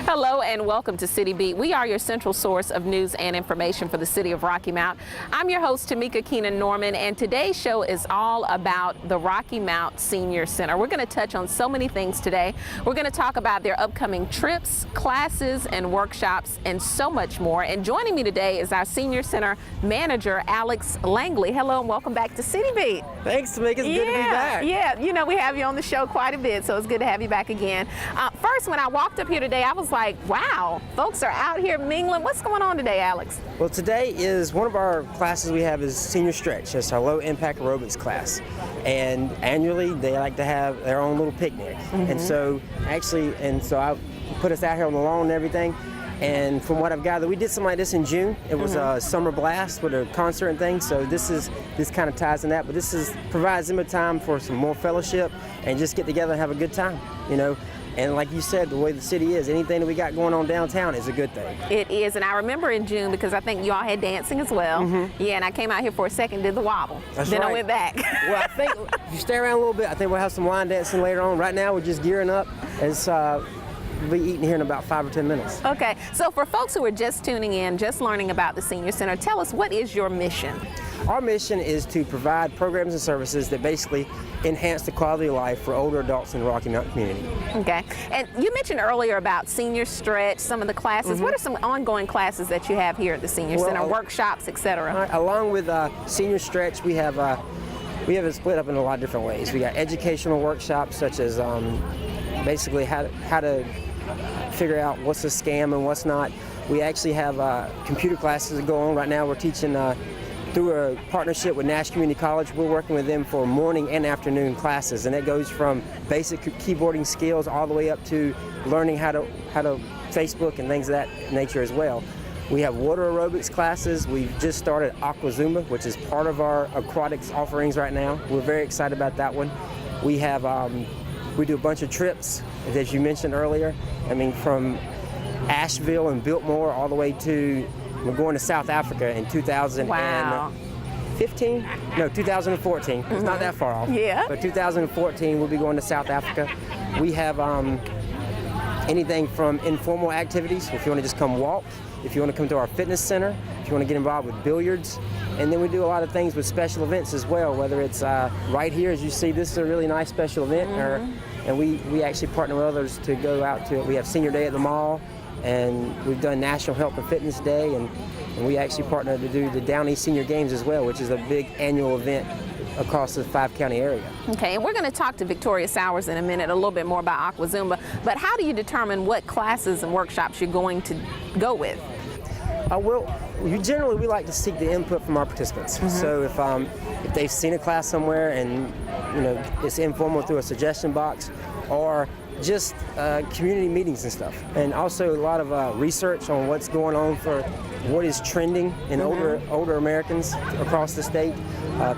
Hello and welcome to City Beat. We are your central source of news and information for the city of Rocky Mount. I'm your host, Tamika Keenan-Norman, and today's show is all about the Rocky Mount Senior Center. We're going to touch on so many things today. We're going to talk about their upcoming trips, classes, and workshops, and so much more. And joining me today is our Senior Center manager, Alex Langley. Hello and welcome back to City Beat. Thanks, Tamika. It's good to be back. Yeah, you know, we have you on the show quite a bit, so it's good to have you back again. First, when I walked up here today, I was like, wow, folks are out here mingling. What's going on today, Alex? Well, today is one of our classes we have is Senior Stretch. It's our low impact aerobics class. And annually, they like to have their own little picnic. And so I put us out here on the lawn and everything. And from what I've gathered, we did something like this in June. It was a summer blast with a concert and things. So this kind of ties in that. But this provides them a time for some more fellowship and just get together and have a good time, you know. And like you said, the way the city is, anything that we got going on downtown is a good thing. It is, and I remember in June, because I think you all had dancing as well. Yeah, and I came out here for a second, did the wobble. Then I went back. Well, I think if you stay around a little bit, I think we'll have some line dancing later on. Right now, we're just gearing up. We'll be eating here in about 5 or 10 minutes. Okay, so for folks who are just tuning in, just learning about the Senior Center, tell us, what is your mission? Our mission is to provide programs and services that basically enhance the quality of life for older adults in the Rocky Mountain community. Okay, and you mentioned earlier about Senior Stretch, some of the classes. What are some ongoing classes that you have here at the Senior Center, workshops, etc.? Along with Senior Stretch, we have it split up in a lot of different ways. We got educational workshops such as basically how to figure out what's a scam and what's not. We actually have computer classes that go on right now. We're teaching through a partnership with Nash Community College. We're working with them for morning and afternoon classes, and it goes from basic keyboarding skills all the way up to learning how to Facebook and things of that nature as well. We have water aerobics classes. We've just started Aqua Zumba, which is part of our aquatics offerings right now. We're very excited about that one. We have we do a bunch of trips, as you mentioned earlier. I mean, from Asheville and Biltmore all the way to, we're going to South Africa in 2015? No, 2014. It's not that far off. Yeah. But 2014, we'll be going to South Africa. We have anything from informal activities, if you want to just come walk, if you want to come to our fitness center, if you want to get involved with billiards. And then we do a lot of things with special events as well, whether it's right here, as you see, this is a really nice special event. And we actually partner with others to go out to it. We have Senior Day at the mall, and we've done National Health and Fitness Day, and we actually partner to do the Down East Senior Games as well, which is a big annual event across the 5-county area. Okay, and we're going to talk to Victoria Sowers in a minute a little bit more about Aqua Zumba, but how do you determine what classes and workshops you're going to go with? Generally we like to seek the input from our participants. So if they've seen a class somewhere and it's informal through a suggestion box, or just community meetings and stuff, and also a lot of research on what's going on for what is trending in older Americans across the state,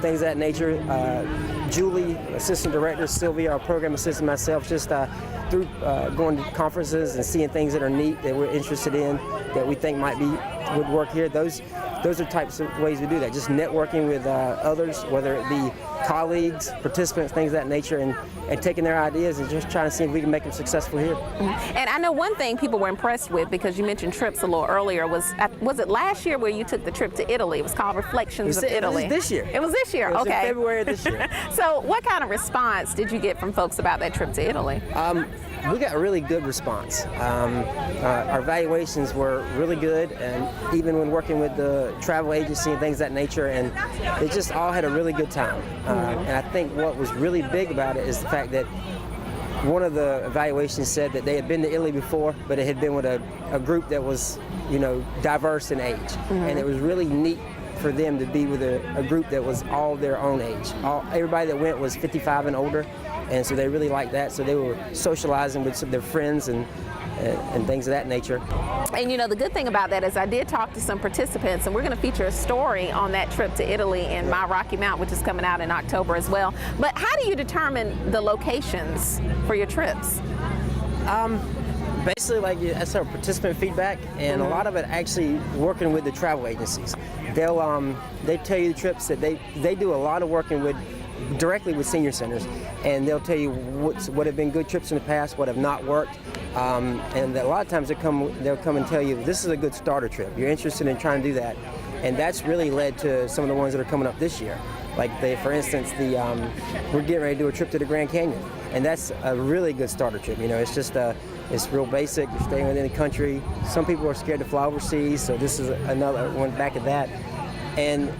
things of that nature. Julie, assistant director, Sylvia, our program assistant, myself, just through going to conferences and seeing things that are neat that we're interested in, that we think would work here. Those are types of ways we do that. Just networking with others, whether it be colleagues, participants, things of that nature, and taking their ideas and just trying to see if we can make them successful here. And I know one thing people were impressed with, because you mentioned trips a little earlier, was it last year where you took the trip to Italy? It was called Reflections of Italy. It was this year. It was this year, it was okay. in February of this year. So what kind of response did you get from folks about that trip to Italy? We got a really good response. Our evaluations were really good, and even when working with the travel agency and things of that nature, and they just all had a really good time. And I think what was really big about it is the fact that one of the evaluations said that they had been to Italy before, but it had been with a group that was, diverse in age. And it was really neat for them to be with a group that was all their own age. Everybody that went was 55 and older, and so they really liked that. So they were socializing with some of their friends and things of that nature. And the good thing about that is I did talk to some participants, and we're going to feature a story on that trip to Italy in My Rocky Mount, which is coming out in October as well. But how do you determine the locations for your trips? Basically, that's our participant feedback, and a lot of it actually working with the travel agencies. They tell you the trips that they do a lot of working with directly with senior centers, and they'll tell you what have been good trips in the past, what have not worked, And a lot of times they'll come and tell you, this is a good starter trip. You're interested in trying to do that. And that's really led to some of the ones that are coming up this year. Like, for instance, we're getting ready to do a trip to the Grand Canyon. And that's a really good starter trip. You know, it's just it's real basic. You're staying within the country. Some people are scared to fly overseas, so this is another one back at that. And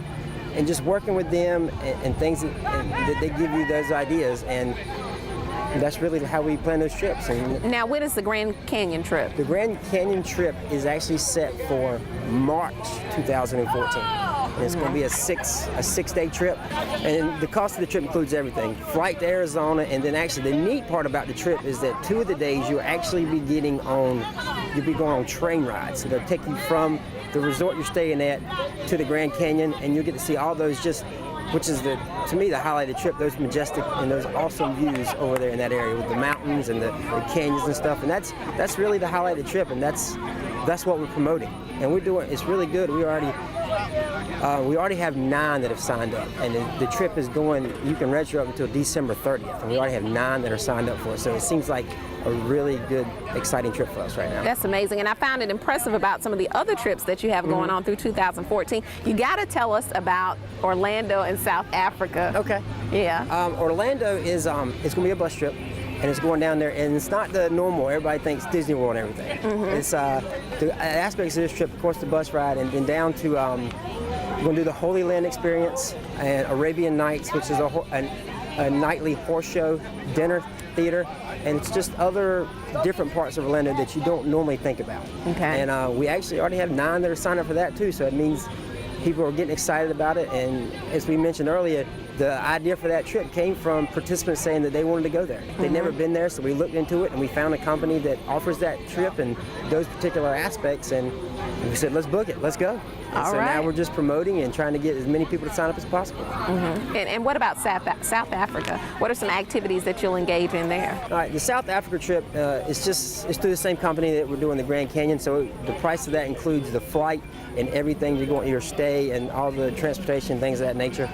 just working with them and things that they give you those ideas. And that's really how we plan those trips. And now, when is the Grand Canyon trip? The Grand Canyon trip is actually set for March 2014. And it's going to be a six-day trip. And the cost of the trip includes everything. Flight to Arizona, and then actually the neat part about the trip is that 2 of the days you'll actually be going on train rides. So they'll take you from the resort you're staying at to the Grand Canyon, and you'll get to see all those which is to me the highlight of the trip, those majestic and those awesome views over there in that area with the mountains and the canyons and stuff. And that's really the highlight of the trip, and that's what we're promoting. And it's really good. We already have 9 that have signed up, and the trip is going, you can register up until December 30th, and we already have 9 that are signed up for it. So it seems like a really good, exciting trip for us right now. That's amazing, and I found it impressive about some of the other trips that you have going on through 2014. You got to tell us about Orlando and South Africa. Okay. Yeah. Orlando is it's going to be a bus trip, and it's going down there, and it's not the normal. Everybody thinks Disney World and everything. It's the aspects of this trip, of course, the bus ride, and then down to we're going to do the Holy Land experience and Arabian Nights, which is a nightly horse show, dinner, theater, and it's just other different parts of Orlando that you don't normally think about. Okay. And we actually already have 9 that are signed up for that too, so it means people are getting excited about it. And as we mentioned earlier, the idea for that trip came from participants saying that they wanted to go there. They'd never been there, so we looked into it and we found a company that offers that trip and those particular aspects, and we said, let's book it, let's go. And so now we're just promoting and trying to get as many people to sign up as possible. And what about South Africa? What are some activities that you'll engage in there? All right, the South Africa trip it's through the same company that we're doing the Grand Canyon, so the price of that includes the flight and everything, your stay and all the transportation, things of that nature.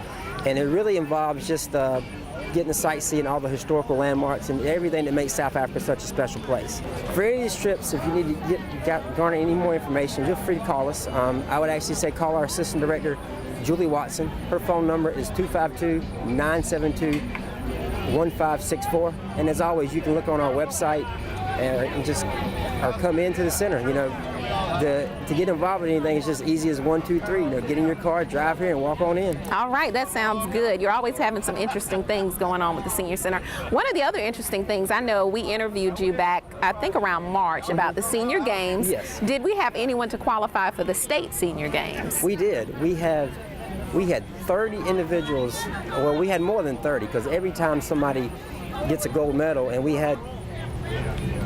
And it really involves just getting the sightseeing, all the historical landmarks, and everything that makes South Africa such a special place. For any of these trips, if you need to garner any more information, feel free to call us. I would actually say call our assistant director, Julie Watson. Her phone number is 252-972-1564. And as always, you can look on our website or come into the center. You know, to get involved with anything, it's just easy as 1, 2, 3. You know, get in your car, drive here, and walk on in. All right, that sounds good. You're always having some interesting things going on with the Senior Center. One of the other interesting things, I know we interviewed you back, I think around March, about the Senior Games. Yes. Did we have anyone to qualify for the state Senior Games? We did. We had 30 individuals. Well, we had more than 30, because every time somebody gets a gold medal, and we had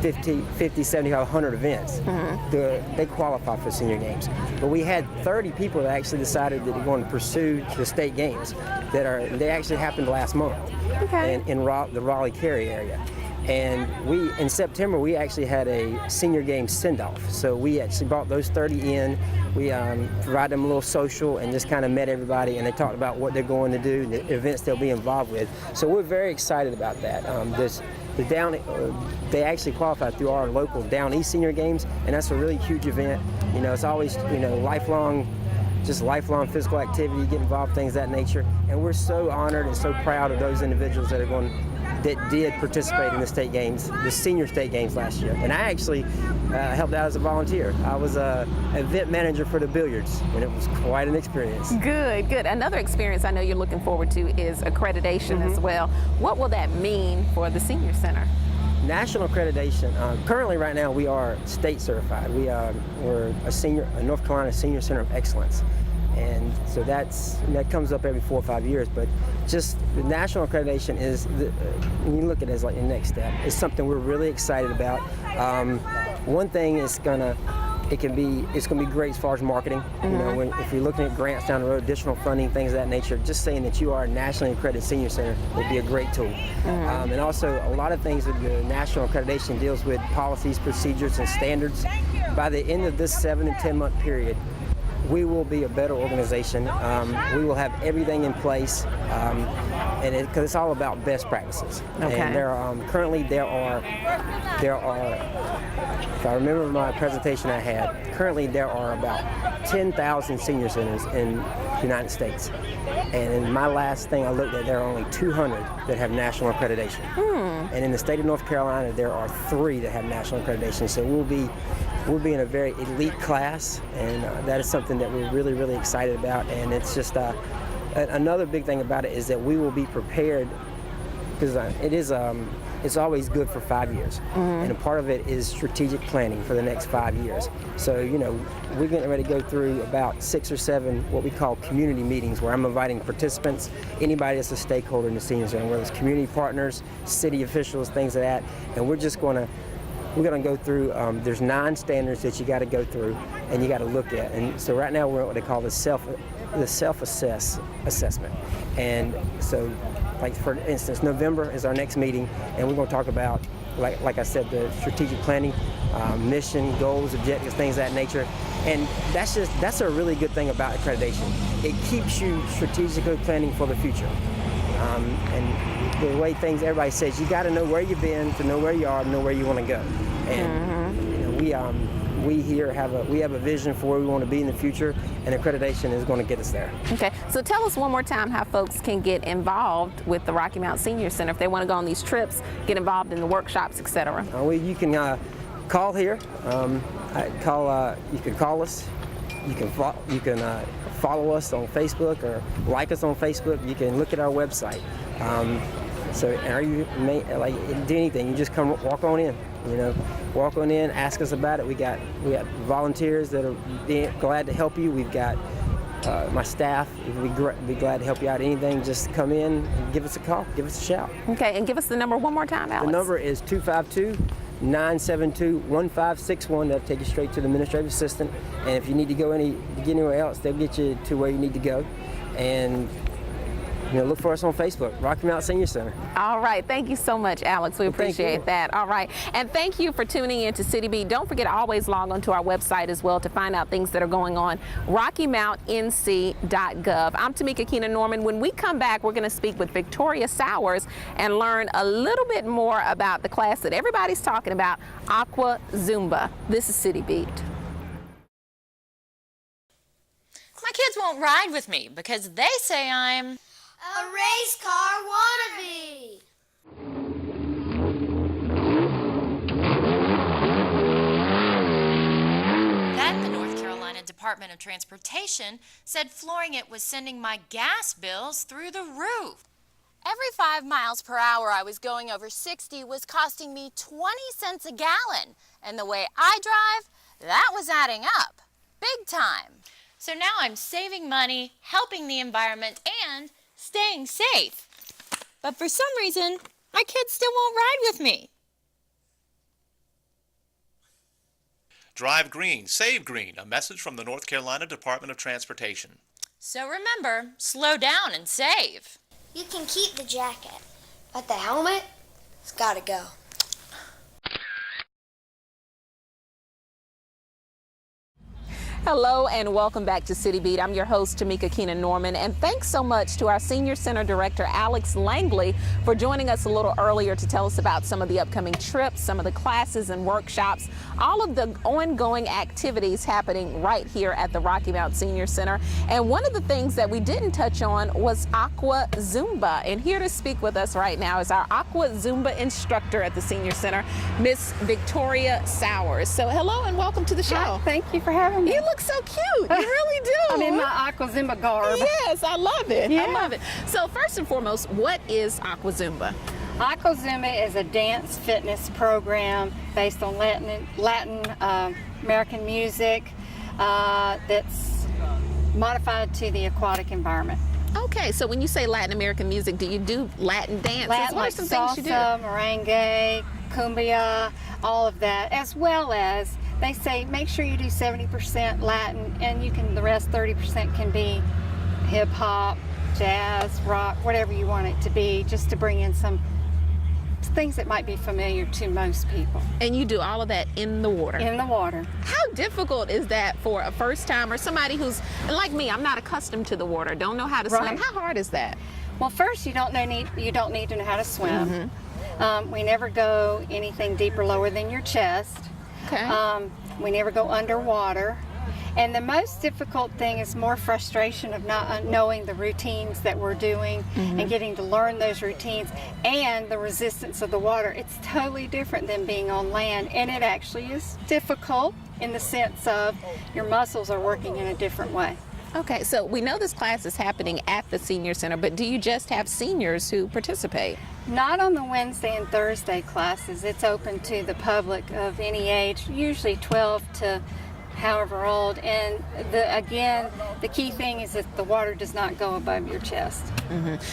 50, 75, 100 events, they qualify for Senior Games. But we had 30 people that actually decided that they wanted to pursue the state games. They actually happened last month in the Raleigh-Cary area. And in September, we actually had a Senior Games send-off. So we actually brought those 30 in. We provided them a little social and just kind of met everybody, and they talked about what they're going to do, the events they'll be involved with. So we're very excited about that. They actually qualified through our local Down East Senior Games, and that's a really huge event. You know, it's always, lifelong physical activity, get involved, things of that nature. And we're so honored and so proud of those individuals that did participate in the state games, the senior state games last year. And I actually helped out as a volunteer. I was an event manager for the billiards, and it was quite an experience. Good, good. Another experience I know you're looking forward to is accreditation as well. What will that mean for the Senior Center? National accreditation. Currently, right now, we are state certified. We're a North Carolina Senior Center of Excellence. And so that comes up every 4 or 5 years, but just the national accreditation is, when you look at it as like the next step, it's something we're really excited about. One thing is it's gonna be great as far as marketing. You know, if you're looking at grants down the road, additional funding, things of that nature, just saying that you are a nationally accredited senior center would be a great tool. And also, a lot of things that the national accreditation deals with policies, procedures, and standards. By the end of this 7 to 10 month period, we will be a better organization. We will have everything in place, and because it's all about best practices. Okay. And currently there are, if I remember my presentation I had, currently there are about 10,000 senior centers in the United States. And in my last thing I looked at, there are only 200 that have national accreditation. And in the state of North Carolina, there are 3 that have national accreditation. So we'll be in a very elite class, and that is something that we're really, really excited about. And it's just another big thing about it is that we will be prepared, because it's always good for 5 years. And a part of it is strategic planning for the next 5 years. So, we're getting ready to go through about 6 or 7 what we call community meetings, where I'm inviting participants, anybody that's a stakeholder in the senior center, whether it's community partners, city officials, things like that. And we're going to go through, there's 9 standards that you got to go through and you got to look at. And so right now we're at what they call the self-assessment. And so, like for instance, November is our next meeting, and we're going to talk about, like I said, the strategic planning, mission, goals, objectives, things of that nature. And that's a really good thing about accreditation. It keeps you strategically planning for the future. And the way everybody says, you got to know where you've been to know where you are, to know where you want to go. And we here have a vision for where we want to be in the future, and accreditation is going to get us there. Okay. So tell us one more time how folks can get involved with the Rocky Mount Senior Center if they want to go on these trips, get involved in the workshops, etc. You can call here. You can call us. You can follow us on Facebook or like us on Facebook. You can look at our website. Do anything. You just come walk on in. Walk on in, ask us about it. We got volunteers that are glad to help you. We've got my staff. We'd be glad to help you out. Anything, just come in and give us a call, give us a shout. Okay, and give us the number one more time, Alex. The number is 252-972-1561. That'll take you straight to the administrative assistant. And if you need to go anywhere else, they'll get you to where you need to go. And look for us on Facebook, Rocky Mount Senior Center. All right. Thank you so much, Alex. We appreciate that. All right. And thank you for tuning in to City Beat. Don't forget to always log on to our website as well to find out things that are going on, RockyMountNC.gov. I'm Tamika Keenan Norman. When we come back, we're going to speak with Victoria Sowers and learn a little bit more about the class that everybody's talking about, Aqua Zumba. This is City Beat. My kids won't ride with me because they say I'm a race car wannabe. Then the North Carolina Department of Transportation said flooring it was sending my gas bills through the roof. Every 5 miles per hour I was going over 60 was costing me 20 cents a gallon. And the way I drive, that was adding up. Big time. So now I'm saving money, helping the environment, and staying safe. But for some reason, my kids still won't ride with me. Drive green, save green, a message from the North Carolina Department of Transportation. So remember, slow down and save. You can keep the jacket, but the helmet, it's gotta go. Hello and welcome back to City Beat. I'm your host, Tamika Keenan Norman, and thanks so much to our Senior Center Director, Alex Langley, for joining us a little earlier to tell us about some of the upcoming trips, some of the classes and workshops, all of the ongoing activities happening right here at the Rocky Mount Senior Center. And one of the things that we didn't touch on was Aqua Zumba. And here to speak with us right now is our Aqua Zumba instructor at the Senior Center, Miss Victoria Sowers. So hello and welcome to the show. Hi, thank you for having me. You look so cute. You really do. I'm in my Aqua Zumba garb. Yes, I love it. Yeah. I love it. So first and foremost, what is Aqua Zumba? Aqua Zumba is a dance fitness program based on Latin American music that's modified to the aquatic environment. Okay, so when you say Latin American music, do you do Latin dances? Latin, what are like some salsa, things you do? merengue, cumbia, all of that, as well as they say make sure you do 70% Latin, and the rest 30% can be hip hop, jazz, rock, whatever you want it to be, just to bring in some things that might be familiar to most people. And you do all of that in the water? In the water. How difficult is that for a first time or somebody who's like me? I'm not accustomed to the water, don't know how to swim. Right. How hard is that? Well, first you don't need to know how to swim. We never go anything deeper, lower than your chest. Okay. We never go underwater. And the most difficult thing is more frustration of not knowing the routines that we're doing and getting to learn those routines and the resistance of the water. It's totally different than being on land, and it actually is difficult in the sense of your muscles are working in a different way. Okay, so we know this class is happening at the Senior Center, but do you just have seniors who participate? Not on the Wednesday and Thursday classes. It's open to the public of any age, usually 12 to however old. And again, the key thing is that the water does not go above your chest.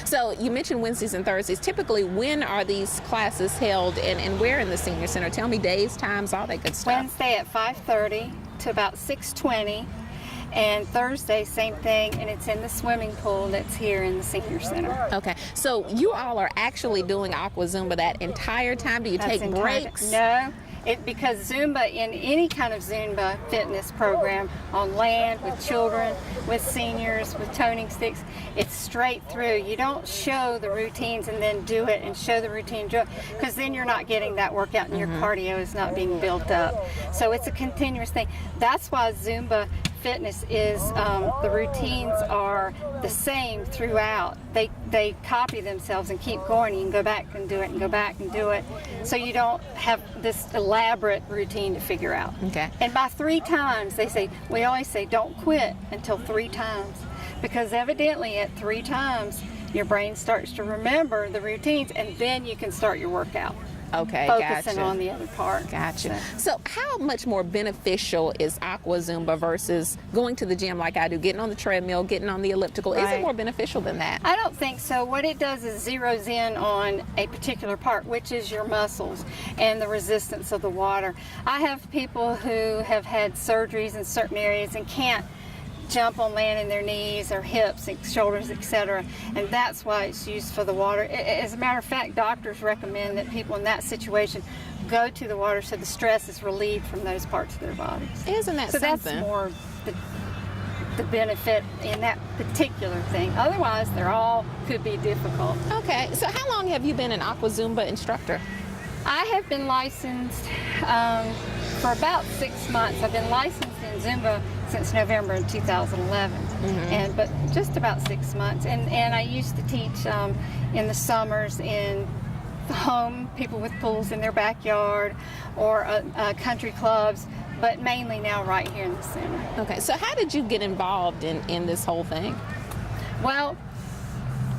So you mentioned Wednesdays and Thursdays. Typically, when are these classes held and where in the Senior Center? Tell me days, times, all that good stuff. Wednesday at 5:30 to about 6:20. And Thursday, same thing, and it's in the swimming pool that's here in the Senior Center. Okay, so you all are actually doing Aqua Zumba that entire time? Do you take breaks? No, because Zumba, in any kind of Zumba fitness program, on land, with children, with seniors, with toning sticks, it's straight through. You don't show the routines and then do it and show the routine, because then you're not getting that workout and your cardio is not being built up. So it's a continuous thing. That's why Zumba fitness is, the routines are the same throughout. They copy themselves and keep going. You can go back and do it and go back and do it. So you don't have this elaborate routine to figure out. Okay. And by 3 times, we always say don't quit until 3 times. Because evidently at 3 times, your brain starts to remember the routines, and then you can start your workout. Okay, focusing gotcha. on the other part. Gotcha. So how much more beneficial is Aqua Zumba versus going to the gym like I do, getting on the treadmill, getting on the elliptical? Is it Right. more beneficial than that? I don't think so. What it does is zeroes in on a particular part, which is your muscles and the resistance of the water. I have people who have had surgeries in certain areas and can't jump on land in their knees or hips, shoulders, etc. And that's why it's used for the water. As a matter of fact, doctors recommend that people in that situation go to the water so the stress is relieved from those parts of their bodies. Isn't that So something? that's more the benefit in that particular thing. Otherwise, they're all could be difficult. Okay, so how long have you been an Aqua Zumba instructor? I have been licensed for about 6 months. I've been licensed in Zumba since November of 2011, but just about 6 months. And I used to teach in the summers in home, people with pools in their backyard, or country clubs, but mainly now right here in the center. Okay, so how did you get involved in this whole thing? Well,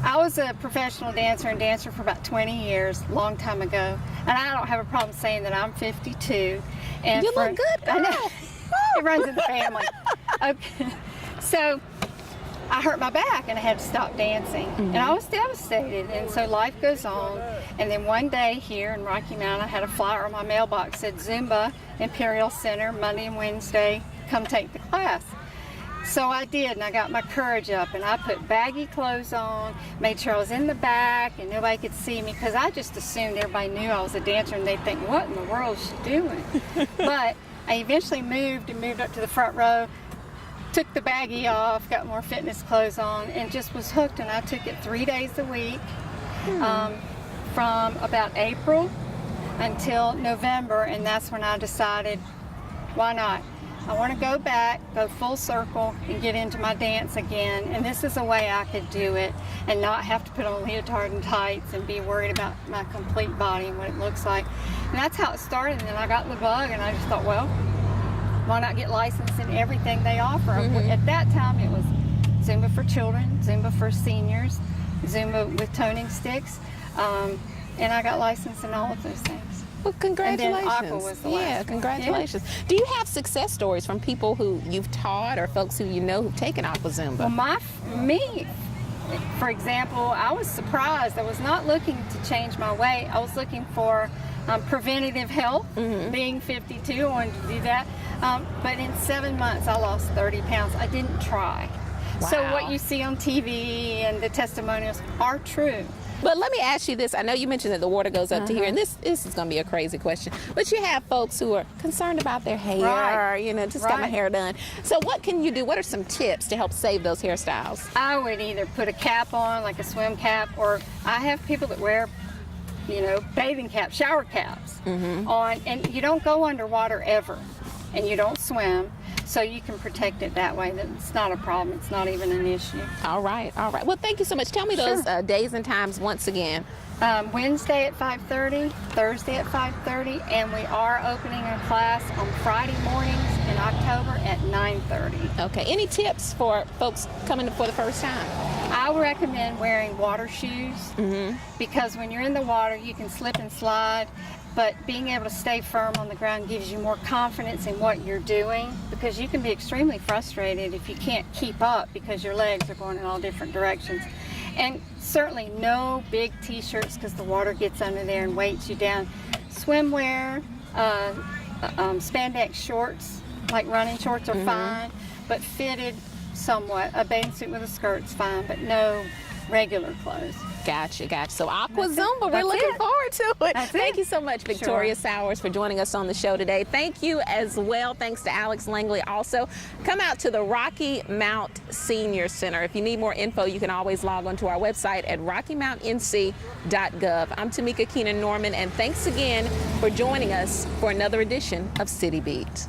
I was a professional dancer and dancer for about 20 years, long time ago. And I don't have a problem saying that I'm 52. And You look good, I know. girl. It runs in the family. Okay. So I hurt my back and I had to stop dancing. And I was devastated. And so life goes on. And then one day here in Rocky Mount, I had a flyer on my mailbox that said Zumba Imperial Center, Monday and Wednesday, come take the class. So I did, and I got my courage up, and I put baggy clothes on, made sure I was in the back and nobody could see me, because I just assumed everybody knew I was a dancer and they'd think, what in the world is she doing? But I eventually moved up to the front row, took the baggy off, got more fitness clothes on, and just was hooked. And I took it 3 days a week from about April until November, and that's when I decided, why not? I want to go back, go full circle, and get into my dance again. And this is a way I could do it and not have to put on leotard and tights and be worried about my complete body and what it looks like. And that's how it started. And then I got the bug, and I just thought, well, why not get licensed in everything they offer? At that time, it was Zumba for children, Zumba for seniors, Zumba with toning sticks, and I got licensed in all of those things. Well, congratulations. And then Aqua was the last Yeah, one. congratulations. Do you have success stories from people who you've taught or folks who you know who've taken Aqua Zumba? Well, me, for example, I was surprised. I was not looking to change my weight. I was looking for preventative health. Being 52, I wanted to do that. But in 7 months, I lost 30 pounds. I didn't try. So Wow. what you see on TV and the testimonials are true. But let me ask you this. I know you mentioned that the water goes up to here, and this is going to be a crazy question. But you have folks who are concerned about their hair, Right. you know, just got my hair done. So what can you do? What are some tips to help save those hairstyles? I would either put a cap on, like a swim cap, or I have people that wear, you know, bathing caps, shower caps on, and you don't go underwater ever, and you don't swim, so you can protect it that way. It's not a problem. It's not even an issue. All right, all right. Well, thank you so much. Tell me those days and times once again. Wednesday at 5:30, Thursday at 5:30, and we are opening a class on Friday mornings in October at 9:30. Okay. Any tips for folks coming for the first time? I would recommend wearing water shoes because when you're in the water, you can slip and slide, but being able to stay firm on the ground gives you more confidence in what you're doing, because you can be extremely frustrated if you can't keep up because your legs are going in all different directions. And certainly no big t-shirts because the water gets under there and weights you down. Swimwear, spandex shorts, like running shorts are fine, but fitted somewhat. A bathing suit with a skirt's fine, but no regular clothes. Gotcha, gotcha. So Aqua That's it. Zumba, we're That's looking it. forward to it. That's Thank it. you so much, Victoria Sowers, for joining us on the show today. Thank you as well. Thanks to Alex Langley also. Come out to the Rocky Mount Senior Center. If you need more info, you can always log on to our website at rockymountnc.gov. I'm Tamika Keenan Norman, and thanks again for joining us for another edition of City Beat.